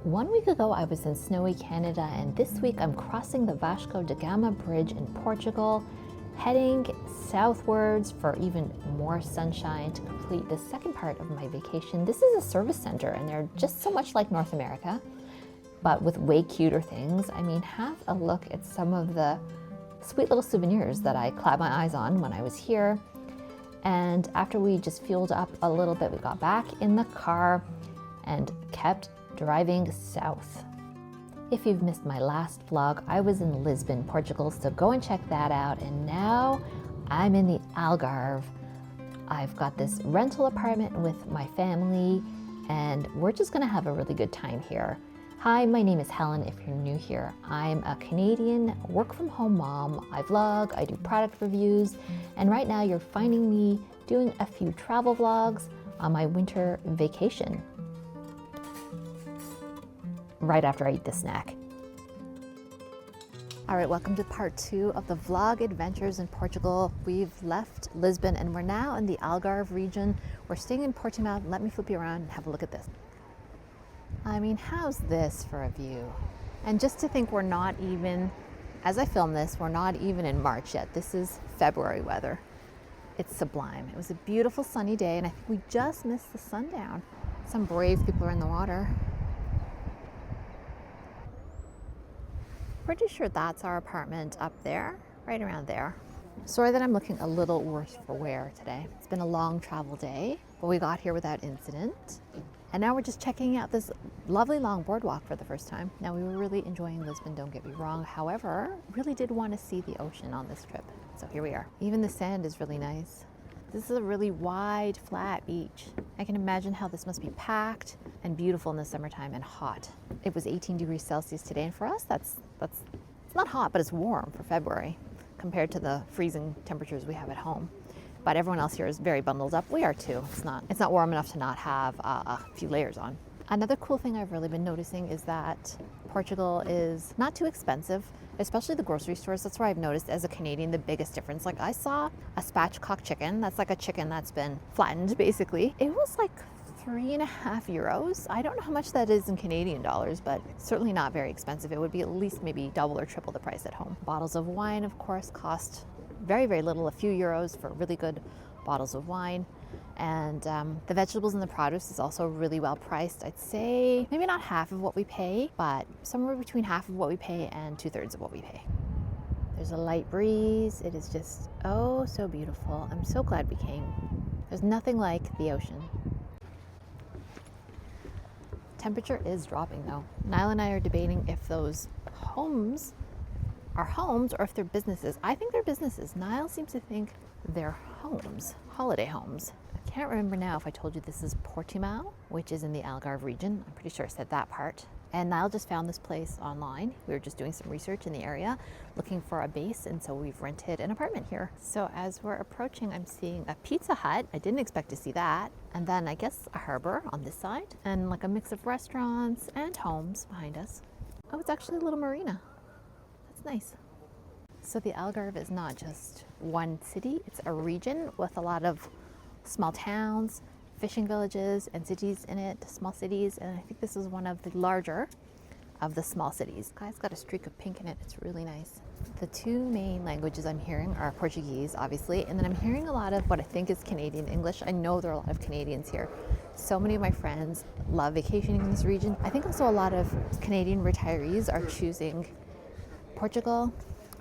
1 week ago, I was in snowy Canada, and this week I'm crossing the Vasco da Gama Bridge in Portugal, heading southwards for even more sunshine to complete the second part of my vacation. This is a service center, and they're just so much like North America, but with way cuter things. I mean, have a look at some of the sweet little souvenirs that I clapped my eyes on when I was here. And after we just fueled up a little bit, we got back in the car and kept driving south. If you've missed my last vlog, I was in Lisbon, Portugal, so go and check that out. And now I'm in the Algarve. I've got this rental apartment with my family, and we're just gonna have a really good time here. Hi, my name is Helen if you're new here. I'm a Canadian work-from-home mom. I vlog, I do product reviews, and right now you're finding me doing a few travel vlogs on my winter vacation. Right after I eat this snack. All right, welcome to part 2 of the vlog adventures in Portugal. We've left Lisbon and we're now in the Algarve region. We're staying in Portimão. Let me flip you around and have a look at this. I mean, how's this for a view? And just to think we're not even, as I film this, we're not even in March yet. This is February weather. It's sublime. It was a beautiful sunny day and I think we just missed the sundown. Some brave people are in the water. Pretty sure that's our apartment up there, right around there. Sorry that I'm looking a little worse for wear today. It's been a long travel day, but we got here without incident. And now we're just checking out this lovely long boardwalk for the first time. Now, we were really enjoying Lisbon, don't get me wrong. However, really did want to see the ocean on this trip. So here we are. Even the sand is really nice. This is a really wide, flat beach. I can imagine how this must be packed and beautiful in the summertime and hot. It was 18 degrees Celsius today, and for us, that's it's not hot, but it's warm for February compared to the freezing temperatures we have at home. But everyone else here is very bundled up. We are too. It's not warm enough to not have a few layers on. Another cool thing I've really been noticing is that Portugal is not too expensive, especially the grocery stores. That's where I've noticed as a Canadian the biggest difference. Like, I saw a spatchcock chicken. That's like a chicken that's been flattened basically. It was like 3.5 euros. I don't know how much that is in Canadian dollars, but certainly not very expensive. It would be at least maybe double or triple the price at home. Bottles of wine, of course, cost very, very little, a few euros for really good bottles of wine. And the vegetables and the produce is also really well priced. I'd say maybe not half of what we pay, but somewhere between half of what we pay and 2/3 of what we pay. There's a light breeze. It is just, oh, so beautiful. I'm so glad we came. There's nothing like the ocean. Temperature is dropping though. Niall and I are debating if those homes are homes or if they're businesses. I think they're businesses. Niall seems to think they're homes, holiday homes. I can't remember now if I told you this is Portimão, which is in the Algarve region. I'm pretty sure I said that part. And Niall just found this place online. We were just doing some research in the area, looking for a base, and so we've rented an apartment here. So as we're approaching, I'm seeing a Pizza Hut. I didn't expect to see that. And then I guess a harbor on this side, and like a mix of restaurants and homes behind us. Oh, it's actually a little marina. That's nice. So the Algarve is not just one city, it's a region with a lot of small towns, fishing villages and cities in it, small cities, and I think this is one of the larger of the small cities. Guy's got a streak of pink in it, it's really nice. The two main languages I'm hearing are Portuguese, obviously, and then I'm hearing a lot of what I think is Canadian English. I know there are a lot of Canadians here. So many of my friends love vacationing in this region. I think also a lot of Canadian retirees are choosing Portugal,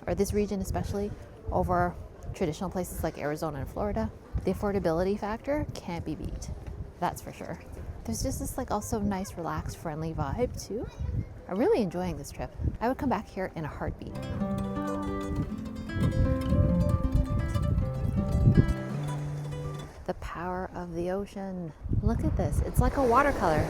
or this region especially, over traditional places like Arizona and Florida. The affordability factor can't be beat, that's for sure. There's just this like also nice, relaxed, friendly vibe too. I'm really enjoying this trip. I would come back here in a heartbeat. The power of the ocean. Look at this, it's like a watercolor.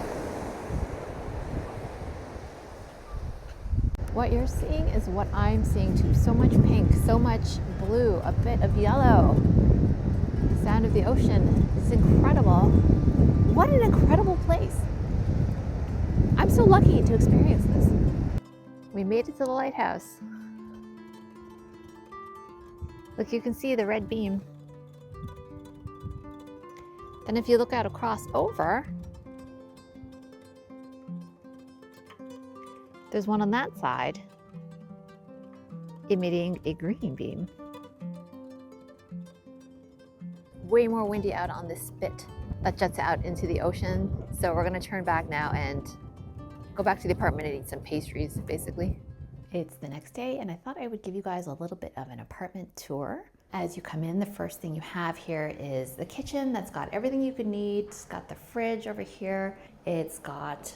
What you're seeing is what I'm seeing too. So much pink, so much blue, a bit of yellow. The sound of the ocean is incredible. What an incredible place. I'm so lucky to experience this. We made it to the lighthouse. Look, you can see the red beam. Then if you look out across over, There's one on that side emitting a green beam. Way more windy out on this spit that juts out into the ocean. So we're gonna turn back now and go back to the apartment and eat some pastries, basically. It's the next day and I thought I would give you guys a little bit of an apartment tour. As you come in, the first thing you have here is the kitchen that's got everything you could need. It's got the fridge over here. It's got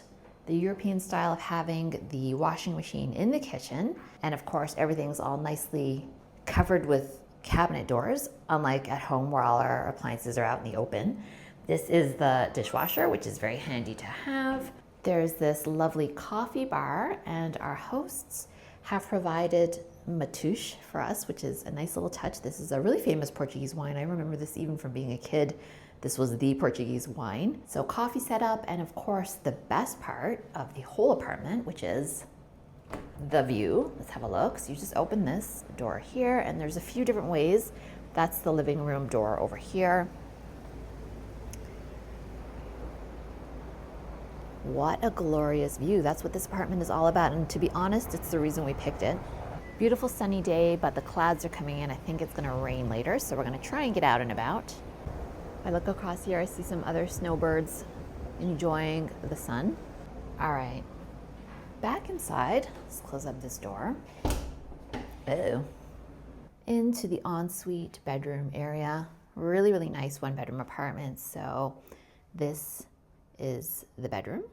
the European style of having the washing machine in the kitchen. And of course, everything's all nicely covered with cabinet doors, unlike at home where all our appliances are out in the open. This is the dishwasher, which is very handy to have. There's this lovely coffee bar, and our hosts have provided matouche for us, which is a nice little touch. This is a really famous Portuguese wine. I remember this even from being a kid. This was the Portuguese wine. So coffee setup, and of course the best part of the whole apartment, which is the view. Let's have a look. So you just open this door here, and there's a few different ways. That's the living room door over here. What a glorious view. That's what this apartment is all about, and to be honest, it's the reason we picked it. Beautiful sunny day, but the clouds are coming in. I think it's gonna rain later, so we're gonna try and get out and about. If I look across here, I see some other snowbirds enjoying the sun. All right, back inside. Let's close up this door. Oh. Into the ensuite bedroom area. Really, really nice one-bedroom apartment. So this is the bedroom.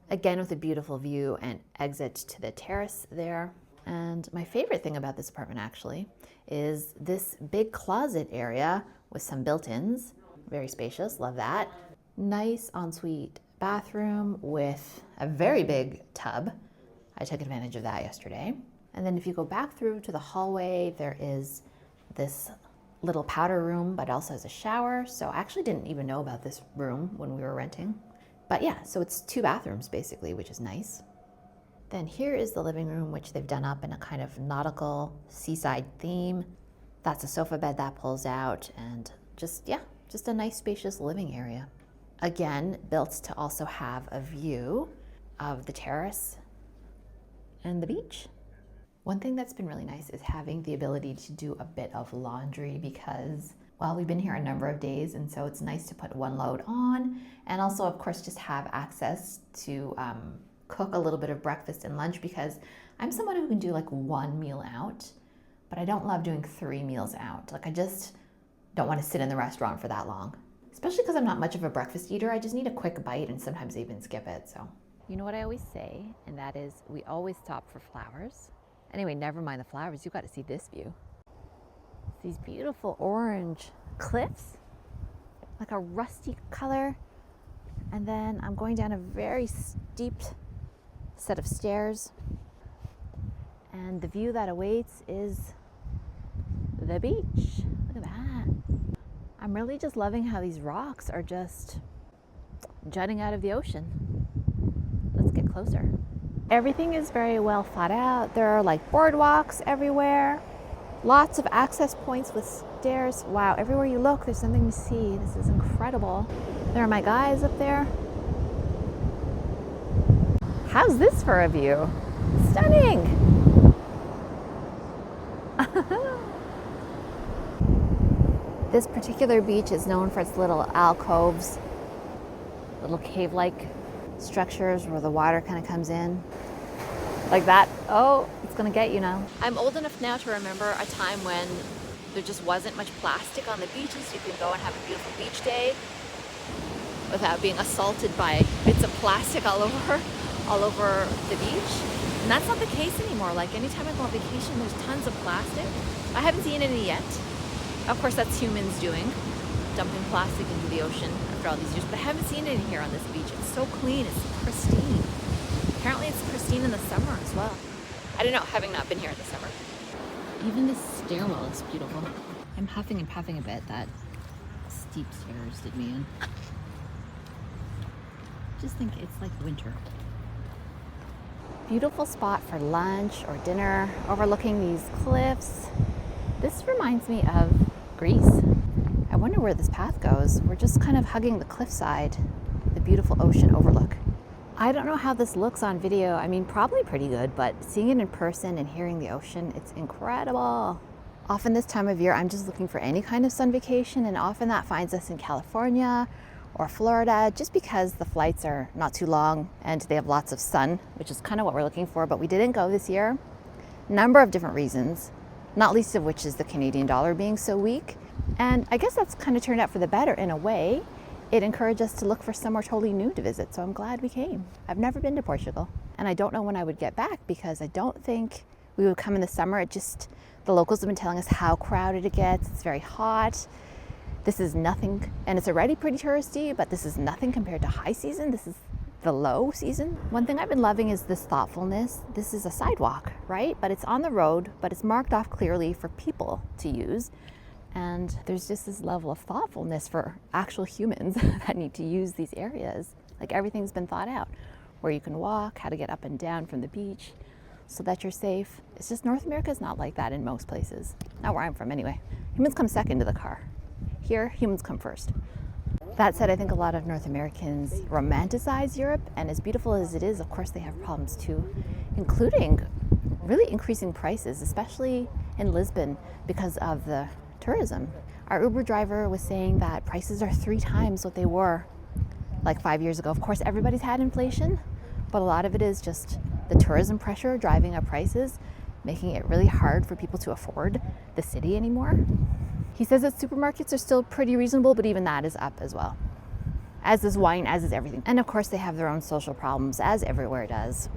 Again, with a beautiful view and exit to the terrace there. And my favorite thing about this apartment actually is this big closet area with some built-ins. Very spacious, love that. Nice ensuite bathroom with a very big tub. I took advantage of that yesterday. And then if you go back through to the hallway, there is this little powder room, but also has a shower. So I actually didn't even know about this room when we were renting. But yeah, so it's 2 bathrooms basically, which is nice. Then here is the living room, which they've done up in a kind of nautical seaside theme. That's a sofa bed that pulls out, and just a nice spacious living area. Again, built to also have a view of the terrace and the beach. One thing that's been really nice is having the ability to do a bit of laundry because, well, we've been here a number of days, and so it's nice to put one load on, and also, of course, just have access to cook a little bit of breakfast and lunch, because I'm someone who can do like 1 meal out, but I don't love doing 3 meals out. Like, I just don't want to sit in the restaurant for that long, especially because I'm not much of a breakfast eater. I just need a quick bite, and sometimes I even skip it. So, you know what I always say, and that is we always stop for flowers. Anyway, never mind the flowers. You got to see this view. These beautiful orange cliffs, like a rusty color. And then I'm going down a very steep set of stairs. And the view that awaits is the beach. Look at that. I'm really just loving how these rocks are just jutting out of the ocean. Let's get closer. Everything is very well thought out. There are like boardwalks everywhere. Lots of access points with stairs. Wow, everywhere you look, there's something to see. This is incredible. There are my guys up there. How's this for a view? Stunning. This particular beach is known for its little alcoves, little cave-like structures where the water kind of comes in. Like that. Oh, it's gonna get you now. I'm old enough now to remember a time when there just wasn't much plastic on the beaches. You could go and have a beautiful beach day without being assaulted by bits of plastic all over the beach. And that's not the case anymore. Like, anytime I go on vacation, there's tons of plastic. I haven't seen any yet. Of course, that's humans doing, dumping plastic into the ocean after all these years. But I haven't seen any here on this beach. It's so clean, it's pristine. Apparently it's pristine in the summer as well. I don't know, having not been here in the summer. Even this stairwell is beautiful. I'm huffing and puffing a bit. That steep stairs did me in. Just think it's like winter. Beautiful spot for lunch or dinner, overlooking these cliffs. This reminds me of Greece. I wonder where this path goes. We're just kind of hugging the cliffside, the beautiful ocean overlook. I don't know how this looks on video. I mean, probably pretty good, but seeing it in person and hearing the ocean, it's incredible. Often this time of year, I'm just looking for any kind of sun vacation, and often that finds us in California or Florida, just because the flights are not too long and they have lots of sun, which is kind of what we're looking for, but we didn't go this year. Number of different reasons, not least of which is the Canadian dollar being so weak. And I guess that's kind of turned out for the better in a way. It encouraged us to look for somewhere totally new to visit, so I'm glad we came. I've never been to Portugal, and I don't know when I would get back because I don't think we would come in the summer. The locals have been telling us how crowded it gets. It's very hot. This is nothing, and it's already pretty touristy, but this is nothing compared to high season. This is the low season. One thing I've been loving is this thoughtfulness. This is a sidewalk, right? But it's on the road, but it's marked off clearly for people to use. And there's just this level of thoughtfulness for actual humans that need to use these areas. Like everything's been thought out, where you can walk, how to get up and down from the beach so that you're safe. It's just North America is not like that in most places. Not where I'm from anyway. Humans come second to the car. Here, humans come first. That said, I think a lot of North Americans romanticize Europe, and as beautiful as it is, of course they have problems too, including really increasing prices, especially in Lisbon because of the tourism. Our Uber driver was saying that prices are 3 times what they were like 5 years ago. Of course, everybody's had inflation, but a lot of it is just the tourism pressure driving up prices, making it really hard for people to afford the city anymore. He says that supermarkets are still pretty reasonable, but even that is up as well. As is wine, as is everything. And of course, they have their own social problems, as everywhere does.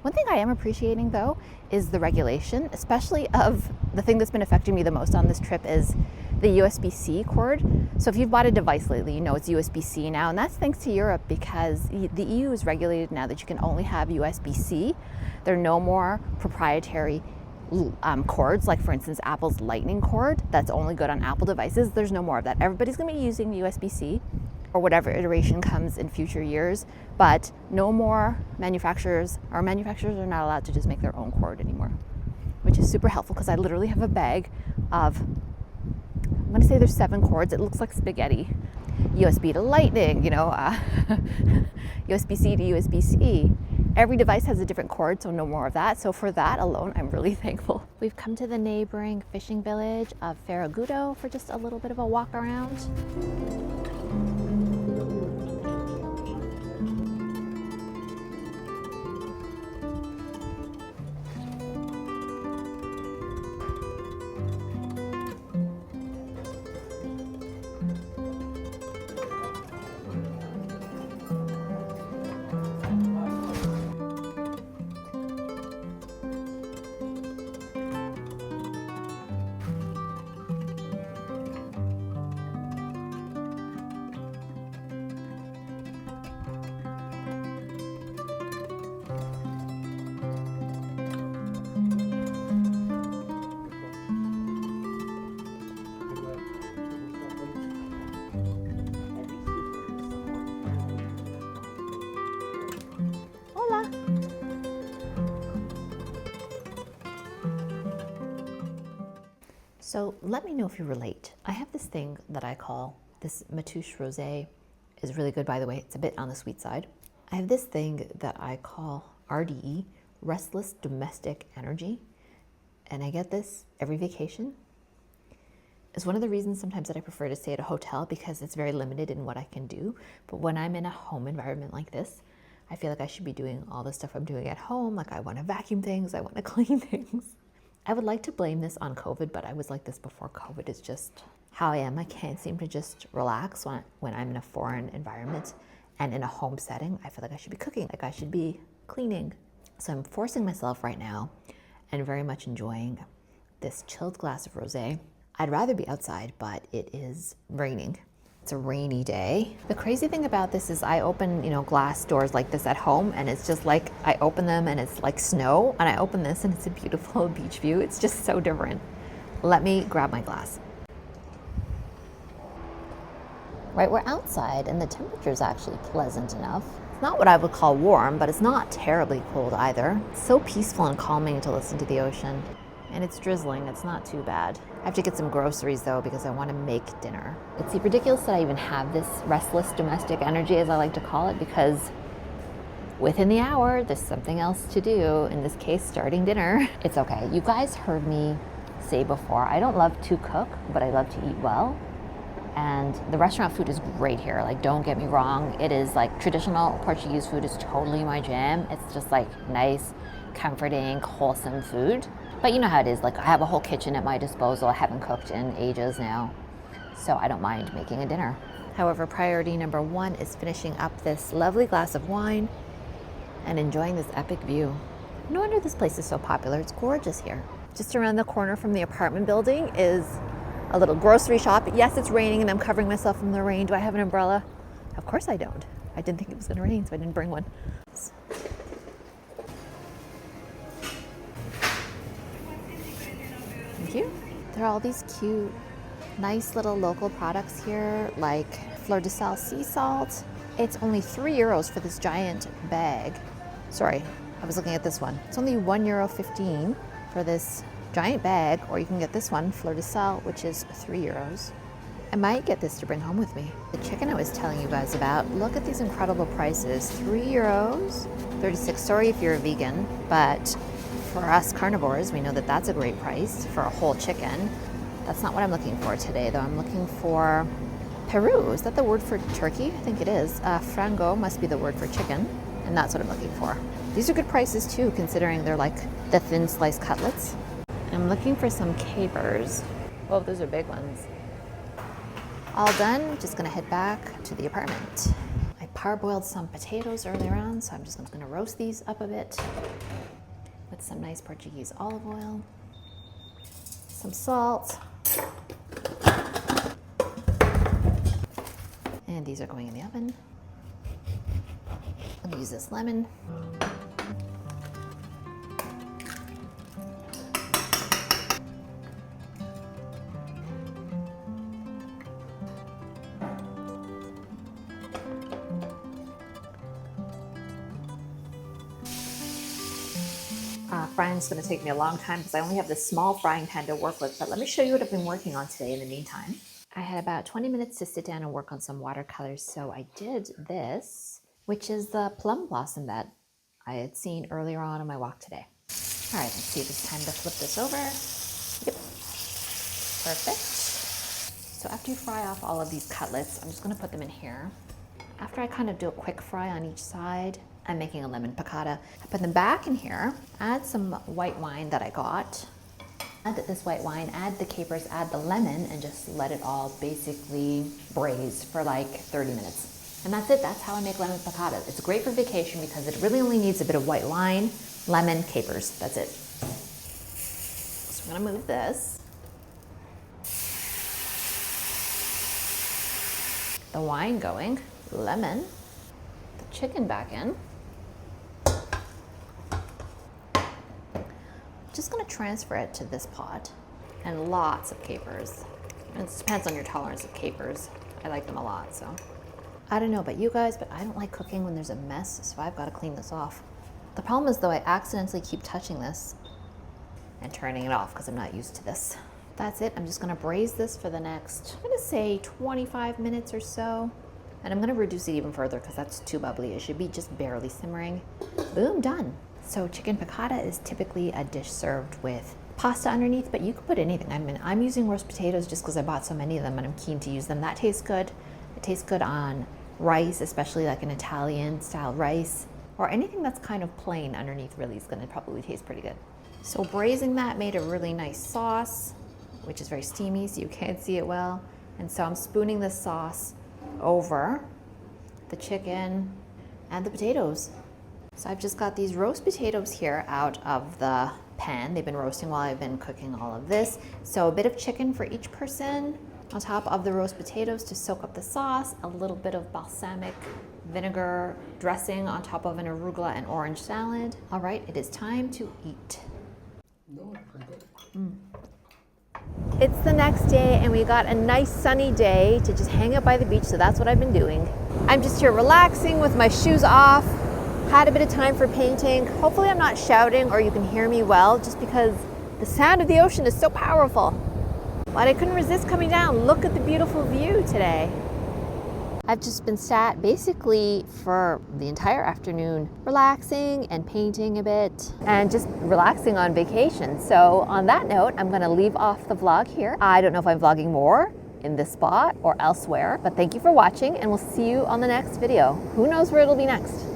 One thing I am appreciating though is the regulation, especially of the thing that's been affecting me the most on this trip is the USB-C cord. So if you've bought a device lately, you know it's USB-C now, and that's thanks to Europe because the EU is regulated now that you can only have USB-C. There are no more proprietary cords, like for instance Apple's Lightning cord that's only good on Apple devices. There's no more of that. Everybody's going to be using USB-C or whatever iteration comes in future years, but no more manufacturers are not allowed to just make their own cord anymore, which is super helpful because I literally have a bag of, I'm going to say there's 7 cords. It looks like spaghetti. USB to Lightning, USB-C to USB-C. Every device has a different cord, so no more of that. So for that alone, I'm really thankful. We've come to the neighboring fishing village of Ferragudo for just a little bit of a walk around. So let me know if you relate. I have this thing that I call, this Matouche Rosé is really good, by the way. It's a bit on the sweet side. I have this thing that I call RDE, Restless Domestic Energy. And I get this every vacation. It's one of the reasons sometimes that I prefer to stay at a hotel because it's very limited in what I can do. But when I'm in a home environment like this, I feel like I should be doing all the stuff I'm doing at home. Like I want to vacuum things, I want to clean things. I would like to blame this on COVID, but I was like this before COVID. It's just how I am. I can't seem to just relax when I'm in a foreign environment and in a home setting. I feel like I should be cooking, like I should be cleaning. So I'm forcing myself right now and very much enjoying this chilled glass of rosé. I'd rather be outside, but it is raining. It's a rainy day. The crazy thing about this is I open, glass doors like this at home, and it's just like I open them and it's like snow, and I open this and it's a beautiful beach view. It's just so different. Let me grab my glass. Right, we're outside and the temperature is actually pleasant enough. It's not what I would call warm, but it's not terribly cold either. It's so peaceful and calming to listen to the ocean. And it's drizzling, it's not too bad. I have to get some groceries though because I want to make dinner. It's ridiculous that I even have this restless domestic energy, as I like to call it, because within the hour, there's something else to do. In this case, starting dinner. It's okay. You guys heard me say before, I don't love to cook, but I love to eat well. And the restaurant food is great here. Like, don't get me wrong. It is like traditional Portuguese food is totally my jam. It's just like nice, comforting, wholesome food. But you know how it is. Like, I have a whole kitchen at my disposal. I haven't cooked in ages now, so I don't mind making a dinner. However, priority number one is finishing up this lovely glass of wine and enjoying this epic view. No wonder this place is so popular. It's gorgeous here. Just around the corner from the apartment building is a little grocery shop. Yes, it's raining and I'm covering myself from the rain. Do I have an umbrella? Of course I don't. I didn't think it was going to rain, so I didn't bring one. Thank you. There are all these cute, nice little local products here, like fleur de sel sea salt. It's only €3 for this giant bag. Sorry, I was looking at this one. It's only €1.15 for this giant bag, or you can get this one, fleur de sel, which is €3. I might get this to bring home with me. The chicken I was telling you guys about, look at these incredible prices. €3, 36. Sorry if you're a vegan, but for us carnivores, we know that that's a great price for a whole chicken. That's not what I'm looking for today, though. I'm looking for Peru. Is that the word for turkey? I think it is. Frango must be the word for chicken, and that's what I'm looking for. These are good prices too, considering they're like the thin sliced cutlets. I'm looking for some capers. Oh, those are big ones. All done, just gonna head back to the apartment. I parboiled some potatoes earlier on, so I'm just gonna roast these up a bit with some nice Portuguese olive oil, some salt, and these are going in the oven. I'm gonna use this lemon. Frying is going to take me a long time because I only have this small frying pan to work with, but let me show you what I've been working on today in the meantime. I had about 20 minutes to sit down and work on some watercolors, so I did this, which is the plum blossom that I had seen earlier on my walk today. All right, let's see if it's time to flip this over. Yep, perfect. So after you fry off all of these cutlets, I'm just going to put them in here. After I kind of do a quick fry on each side, I'm making a lemon piccata. I put them back in here, add some white wine that I got. Add this white wine, add the capers, add the lemon, and just let it all basically braise for like 30 minutes. And that's it, that's how I make lemon piccatas. It's great for vacation because it really only needs a bit of white wine, lemon, capers, that's it. So I'm gonna move this. The wine going, lemon, the chicken back in. Just going to transfer it to this pot, and lots of capers. And it depends on your tolerance of capers. I like them a lot, so. I don't know about you guys, but I don't like cooking when there's a mess, so I've got to clean this off. The problem is though, I accidentally keep touching this and turning it off because I'm not used to this. That's it. I'm just going to braise this for the next, I'm going to say 25 minutes or so. And I'm going to reduce it even further because that's too bubbly. It should be just barely simmering. Boom, done. So chicken piccata is typically a dish served with pasta underneath, but you could put anything. I mean, I'm using roast potatoes just because I bought so many of them and I'm keen to use them. That tastes good. It tastes good on rice, especially like an Italian style rice, or anything that's kind of plain underneath really is going to probably taste pretty good. So braising that made a really nice sauce, which is very steamy, so you can't see it well. And so I'm spooning this sauce over the chicken and the potatoes. So I've just got these roast potatoes here out of the pan. They've been roasting while I've been cooking all of this. So a bit of chicken for each person on top of the roast potatoes to soak up the sauce, a little bit of balsamic vinegar dressing on top of an arugula and orange salad. All right, it is time to eat. It's the next day and we got a nice sunny day to just hang out by the beach, so that's what I've been doing. I'm just here relaxing with my shoes off. Had a bit of time for painting. Hopefully I'm not shouting or you can hear me well, just because the sound of the ocean is so powerful. But I couldn't resist coming down. Look at the beautiful view today. I've just been sat basically for the entire afternoon, relaxing and painting a bit and just relaxing on vacation. So on that note, I'm gonna leave off the vlog here. I don't know if I'm vlogging more in this spot or elsewhere, but thank you for watching and we'll see you on the next video. Who knows where it'll be next?